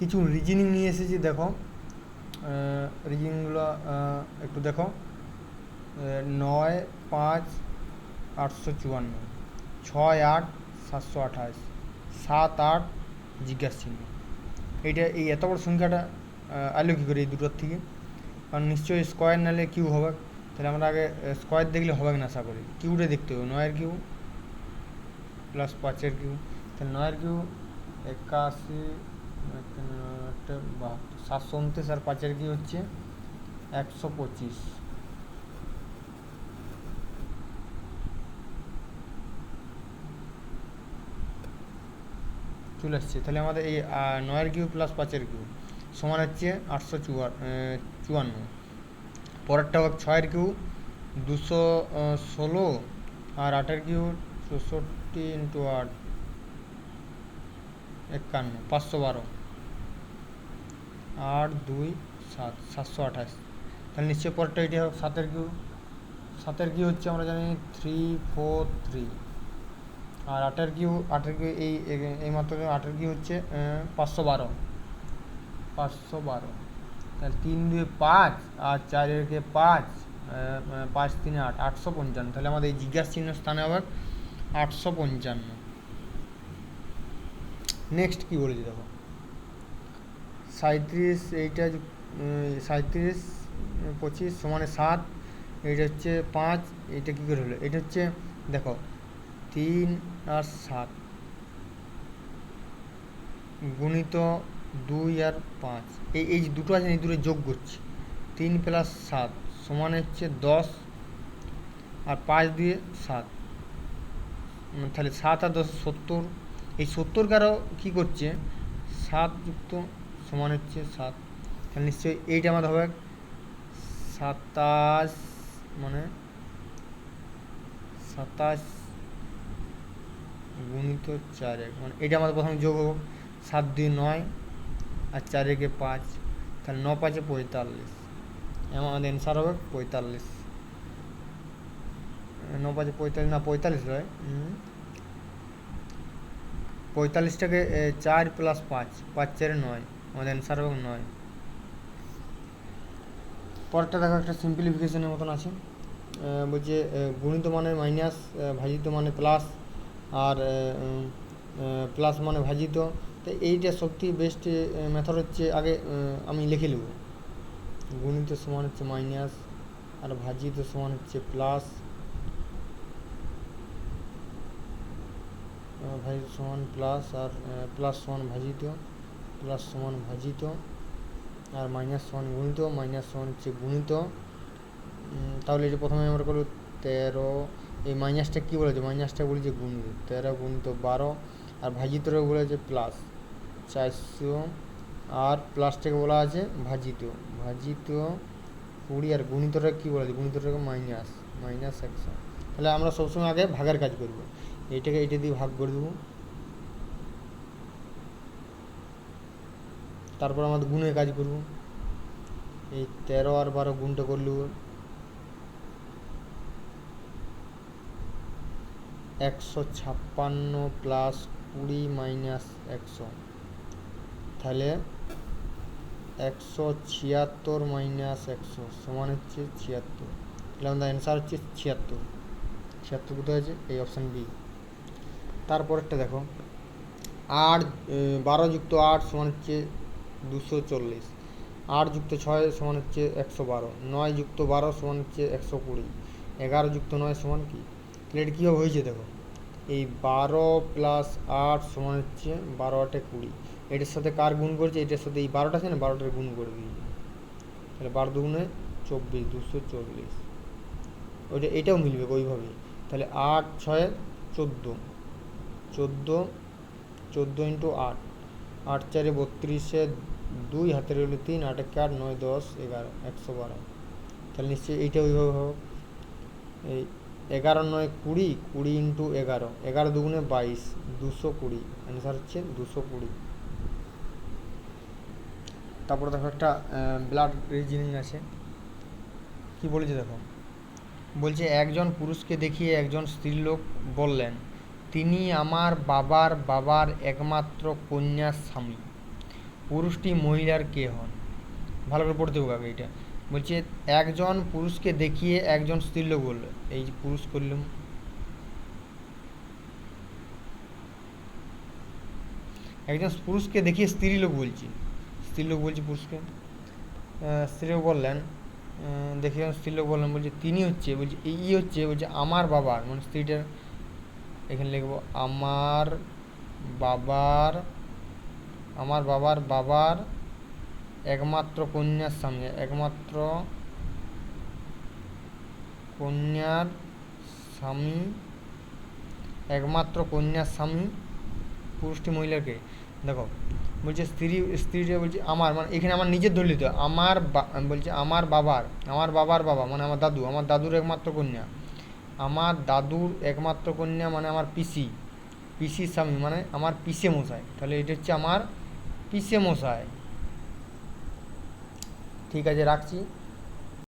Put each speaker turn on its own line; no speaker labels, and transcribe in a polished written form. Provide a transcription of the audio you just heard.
কিছু রিজনিং নিয়ে এসেছি, দেখো রিজনিংগুলো একটু দেখো। 9, 5, 854, 6, 8, 728, 7, 8 জিজ্ঞাসা চিহ্ন। এই এত বড় সংখ্যাটা আলো কী করে এই দুটোর থেকে? কারণ নিশ্চয়ই স্কোয়ার নাহলে কিউ হবে। তাহলে আমরা আগে স্কোয়ার দেখলে হবে না, আশা করি কিউটা দেখতে হবে। 9-এর কিউ প্লাস 5-এর কিউ, তাহলে 9-এর কিউ 81, 72, 729, আর 5-এর কিউ হচ্ছে 125। চলে আসছে। তাহলে আমাদের এই 9-এর কিউ প্লাস 5-এর কিউ সমান হচ্ছে 854। পরেরটা হবে 6-এর কিউ 216, আর 8-এর কিউ 64 × 8 51, 512, 8, 2, 7, 728। তাহলে নিশ্চয়ই পরেরটা এটি হবে 7-এর কিউ। 7-এর কিউ হচ্ছে আমরা জানি 343, আর 8-এর কিউ এই মাত্র 8-এর কিউ হচ্ছে 512। তাহলে 3, 2, 5, আর 4-এর 5, 5, 3, 8, 855। তাহলে আমাদের এই জিজ্ঞাসা চিহ্ন স্থানে হবে 855। নেক্সট কী বলেছি দেখো, 37, এইটা 37, 25 সমানে 7, এইটা হচ্ছে 5, এইটা কী করে হলো? এটা হচ্ছে দেখো 3 আর 7 গুণিত 2 আর 5, এই যে দুটো আছে এই দুটো যোগ করছি। 3 + 7 সমান হচ্ছে 10, আর 5 দিয়ে 7, তাহলে 7 আর 10 70। এই 70 কারো কী করছে 7 যুক্ত সমান হচ্ছে 7। তাহলে নিশ্চয়ই এইটা আমাদের হবে 27, মানে 27 গুণিত 4, মানে এটা আমাদের প্রথমে যোগ হোক। 7, 2, 9, আর 4, 5, তাহলে 9, 5, 45। আমাদের অ্যান্সার হবে 45। 9, 5, 45 না, 45 নয়, 45টাকে 4 + 5, 5, 4, 9, আমাদের অ্যান্সার হবে 9। পরেরটা দেখো একটা সিম্পলিফিকেশনের মতন আছে। বলছে গুণিত মানে মাইনাস, ভাজিত মানে প্লাস, আর প্লাস মানে ভাজিত। তো এইটা সবথেকে বেস্ট মেথড হচ্ছে আগে আমি লিখে নেব। গুণিত সমান হচ্ছে মাইনাস, আর ভাজিত সমান হচ্ছে প্লাস, ভাজিত সমান প্লাস, আর প্লাস সমান ভাজিত, প্লাস সমান ভাজিত, আর মাইনাস সমান গুণিত, মাইনাস সমান হচ্ছে গুণিত। তাহলে এটা প্রথমে আমরা করব 13। এই মাইনাসটা কী বলেছে? মাইনাসটা বলেছে গুণিত, 13 গুণিত 12, আর ভাজিতটা বলেছে প্লাস 400, আর প্লাসটাকে বলা আছে ভাজিত 20, আর গুণিতটা কী বলেছে? গুণিতটাকে মাইনাস 100। তাহলে আমরা সবসময় আগে ভাগের কাজ করব। এইটাকে এইটা দিয়ে ভাগ করে দেবো, তারপর আমাদের গুণের কাজ করব। এই 13 আর 12 গুণটা করলে 156 প্লাস 20 মাইনাস 100, তাহলে 176 মাইনাস 100 সমান হচ্ছে 76। তাহলে আমাদের অ্যান্সার হচ্ছে 76। 76 কোথায় আছে? এই অপশান বি। তারপরেরটা দেখো 8, 12 যুক্ত 8 সমান হচ্ছে 240, 8 যুক্ত 6 সমান হচ্ছে 112, 9 যুক্ত 12 সমান হচ্ছে 120, 11 যুক্ত 9 সমান কি? তাহলে এটা কীভাবে হয়েছে দেখো, এই 12 + 8 সমান হচ্ছে 12, 8, 20। এটার সাথে কার গুণ করেছে? এটার সাথে এই 12টা আছে না, 12টার গুণ করে দিই। তাহলে 12 দুগুণে 24, 240। ওইটা এটাও মিলবে ওইভাবেই। তাহলে 8, 6, 14, 14 × 8, 8, 4, 32, 2 হাতের হলো 3, 8, 8, 9, 10, 11, 112। তাহলে নিশ্চয়ই এইটা ওইভাবে হবে। এই 11, 9, 20, 20 × 11, 11 দুগুণে 22, 220। অ্যান্সার হচ্ছে 220। তারপরে দেখো একটা ব্লাড রিজনিং আছে। কি বলেছে দেখো, বলছে একজন পুরুষকে দেখিয়ে একজন স্ত্রীলোক বললেন, তিনি আমার বাবার বাবার একমাত্র কন্যার স্বামী। পুরুষটি মহিলার কে হন? ভালো করে পড়তে হবে আগে এটা। বলছে একজন পুরুষকে দেখিয়ে একজন স্ত্রীলোক বললো, এই যে পুরুষ করলাম, একজন পুরুষকে দেখিয়ে স্ত্রীলোক বলছি, স্ত্রীলোক বলছি পুরুষকে। স্ত্রীলোক বললেন, দেখে স্ত্রীলোক বললেন, বলছে তিনি হচ্ছে, বলছে এই হচ্ছে, বলছে আমার বাবার, মানে স্ত্রীটার, এখানে লিখবো আমার বাবার, আমার বাবার বাবার একমাত্র কন্যার স্বামী, একমাত্র কন্যার স্বামী, একমাত্র কন্যার স্বামী পুরুষটি মহিলাকে। দেখো বলছে স্ত্রীটা বলছে আমার, মানে এখানে আমার নিজের দলিত, আমার বলছে আমার বাবার, আমার বাবার বাবা মানে আমার দাদু, আমার দাদুর একমাত্র কন্যা, আমার দাদুর একমাত্র কন্যা মানে আমার পিসি, পিসির স্বামী মানে আমার পিসে মশাই, তাহলে এটা হচ্ছে আমার পিসে মশাই। ঠিক আছে, রাখছি।